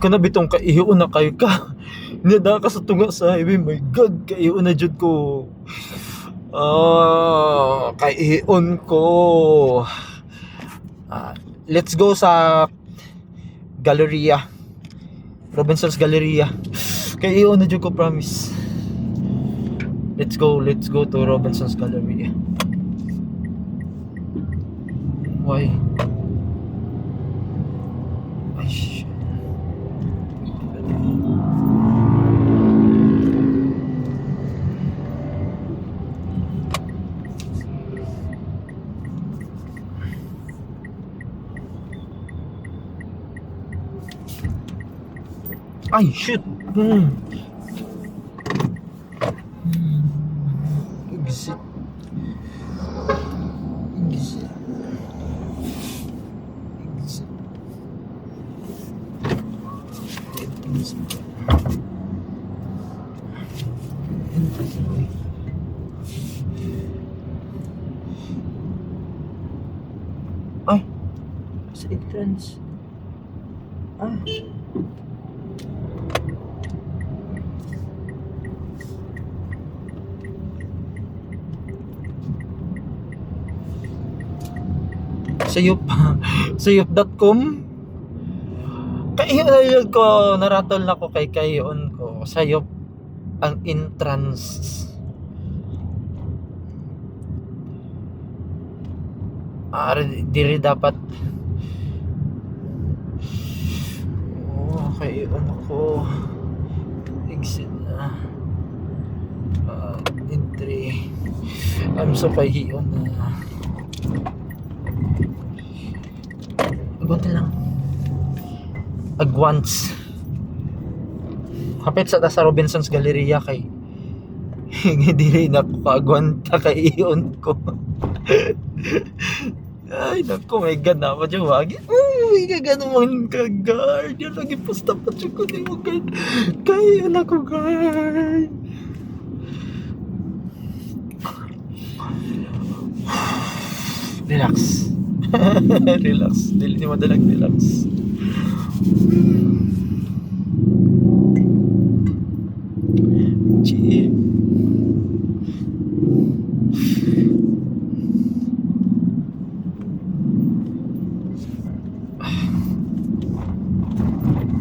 kana bitong kaiyo na kayo ka. Nida ka sa tunga sa highway, my God, kaiyo na jud ko. Kaiyon ko. Let's go sa Galleria. Robinson's Galleria. Kaiyo na jud ko, promise. Let's go to Robinson's Galleria. Why? Ay, shit. Ay, shit. Exit. Ay, sa entrance. Sayop.com. Kayo na yun ko, naratol na ko kay kayon ko. Sayop ang entrance. Diri dapat. Kayon ako. Exit na. Entry. I'm so kahiyon na. Agwants. Hapit sa Robinson's Galleria kay hindi rin ako kaagwanta kay iyon ko. Ay naku, may God na pa dyan wagi. Uy, kaganoon ka guard. Yan lagi posta pa dyan ko. Di mo guard. Kaya na ko guard. Relax. Relax. Dili ni madalag relax. Chill.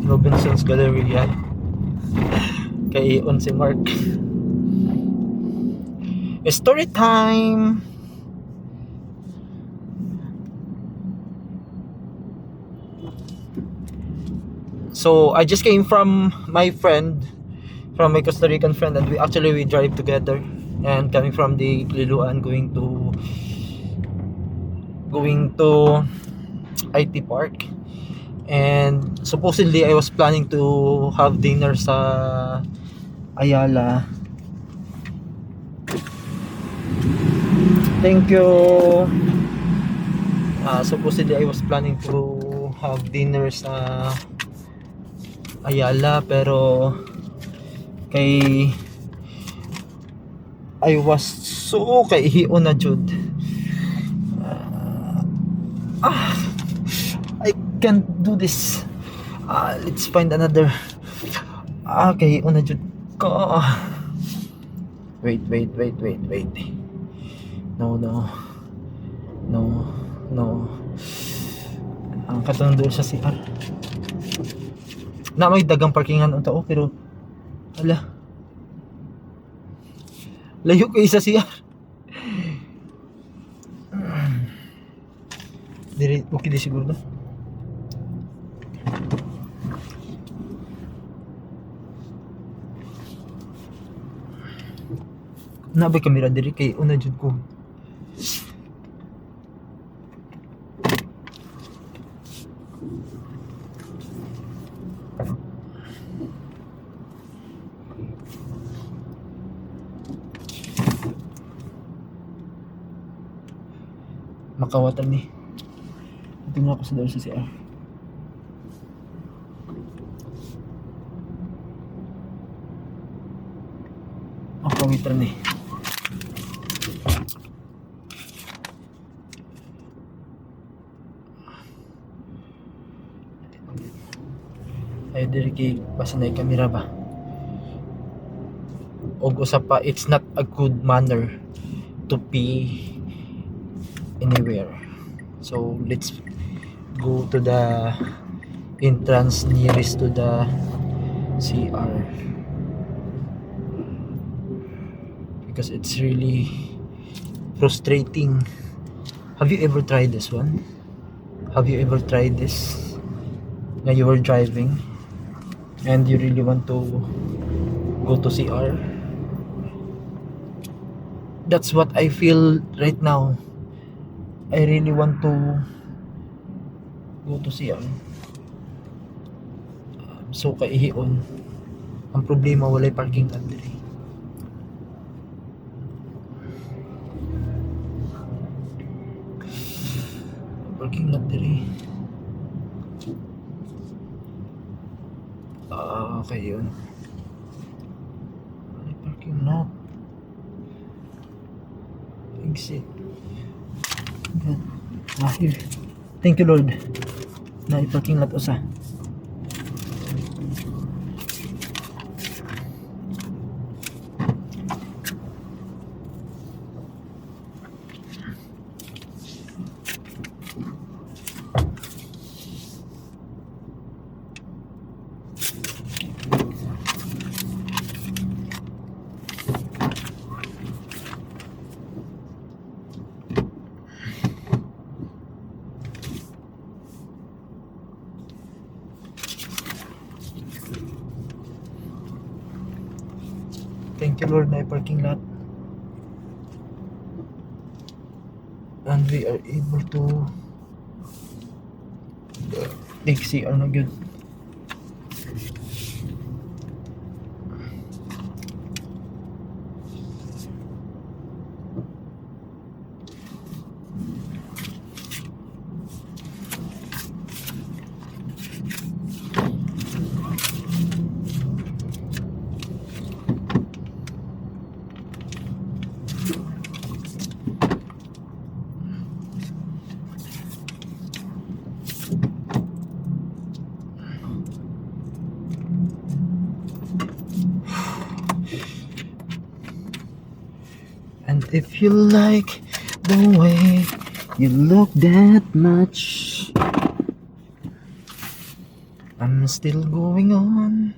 Robinson's Galleria. Kay on si Mark. Story time. So I just came from my friend, from my Costa Rican friend, and we drive together. And coming from the Liluan, going to IT Park. And supposedly I was planning to have dinner sa Ayala. Thank you. Supposedly I was planning to have dinner sa Ayala, pero kay I was so kaihiyon na jud. I can't do this. Let's find another. Kaihiyon na jud ko. Wait. No. Ang katong doon sa CR. Na may dagang parkingan ang tao, pero ala, layo ko isa CR. Dire okay di siguro na. Nabay kamera diri kay una jud ko. Makawatan ni. Ito nga ako sa daw sa CR. Makawitan ni. ay diri kay basta na kamera ba. Og usa pa, it's not a good manner to pee anywhere. So let's go to the entrance nearest to the CR because it's really frustrating. Have you ever tried this one? Have you ever tried this? Na you were driving and you really want to go to CR? That's what I feel right now. I really want to go to CR. So kaihion. Ang problema walay parking lot diri. Parking lot diri. Okay yun. Walay parking lot. Exit. Here. Thank you Lord. Na parking lot usa. Thank you Lord na parking lot. And we are able to take CR na good. And if you like the way you look that much, I'm still going on.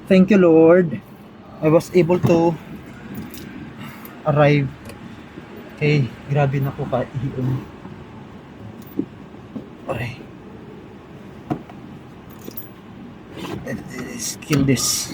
Thank you Lord. I was able to arrive. Okay, grabe na ko kaihion. Okay. Let's kill this.